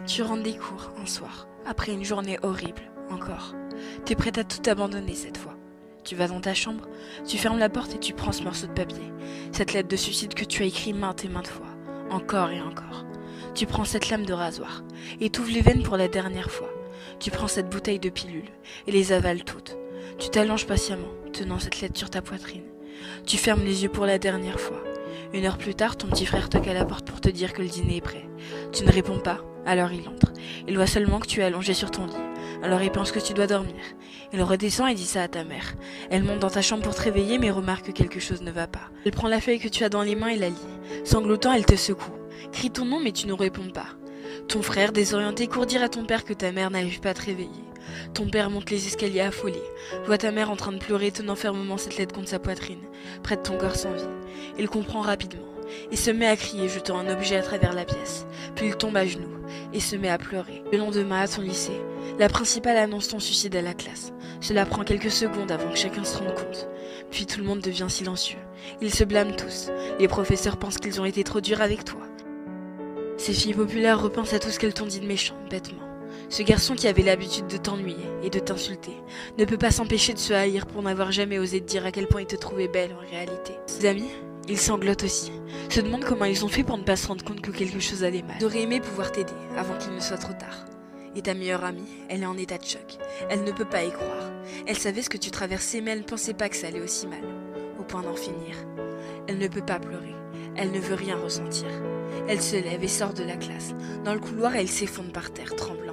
Tu rentres des cours un soir, après une journée horrible, encore. T'es prête à tout abandonner cette fois. Tu vas dans ta chambre, tu fermes la porte et tu prends ce morceau de papier, cette lettre de suicide que tu as écrit maintes et maintes fois, encore et encore. Tu prends cette lame de rasoir et t'ouvres les veines pour la dernière fois. Tu prends cette bouteille de pilules et les avales toutes. Tu t'allonges patiemment, tenant cette lettre sur ta poitrine. Tu fermes les yeux pour la dernière fois. 1 heure plus tard, ton petit frère toque à la porte pour te dire que le dîner est prêt. Tu ne réponds pas, alors il entre. Il voit seulement que tu es allongé sur ton lit. Alors il pense que tu dois dormir. Il redescend et dit ça à ta mère. Elle monte dans ta chambre pour te réveiller mais remarque que quelque chose ne va pas. Elle prend la feuille que tu as dans les mains et la lit. Sanglotant, elle te secoue. Crie ton nom mais tu ne réponds pas. Ton frère, désorienté, court dire à ton père que ta mère n'arrive pas à te réveiller. Ton père monte les escaliers affolé, voit ta mère en train de pleurer, tenant fermement cette lettre contre sa poitrine, près de ton corps sans vie. Il comprend rapidement, et se met à crier, jetant un objet à travers la pièce. Puis il tombe à genoux, et se met à pleurer. Le lendemain, à ton lycée, la principale annonce ton suicide à la classe. Cela prend quelques secondes avant que chacun se rende compte. Puis tout le monde devient silencieux. Ils se blâment tous. Les professeurs pensent qu'ils ont été trop durs avec toi. Ces filles populaires repensent à tout ce qu'elles t'ont dit de méchant, bêtement. Ce garçon qui avait l'habitude de t'ennuyer et de t'insulter ne peut pas s'empêcher de se haïr pour n'avoir jamais osé te dire à quel point il te trouvait belle en réalité. Ses amis, ils sanglotent aussi, se demandent comment ils ont fait pour ne pas se rendre compte que quelque chose allait mal. Ils auraient aimé pouvoir t'aider avant qu'il ne soit trop tard. Et ta meilleure amie, elle est en état de choc. Elle ne peut pas y croire. Elle savait ce que tu traversais mais elle ne pensait pas que ça allait aussi mal, au point d'en finir. Elle ne peut pas pleurer. Elle ne veut rien ressentir. Elle se lève et sort de la classe. Dans le couloir, elle s'effondre par terre, tremblante.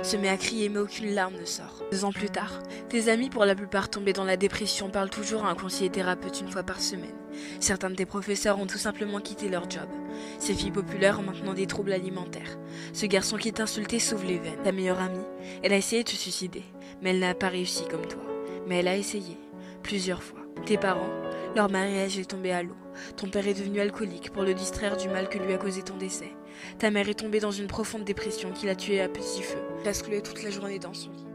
Se met à crier mais aucune larme ne sort. 2 ans plus tard, tes amis, pour la plupart tombés dans la dépression, parlent toujours à un conseiller thérapeute 1 fois par semaine. Certains de tes professeurs ont tout simplement quitté leur job. Ces filles populaires ont maintenant des troubles alimentaires. Ce garçon qui t'insultait s'ouvre les veines. Ta meilleure amie, elle a essayé de se suicider, mais elle n'a pas réussi comme toi. Mais elle a essayé, plusieurs fois. Tes parents, leur mariage est tombé à l'eau. Ton père est devenu alcoolique pour le distraire du mal que lui a causé ton décès. Ta mère est tombée dans une profonde dépression qui l'a tuée à petit feu. Elle a secoué toute la journée dans son lit.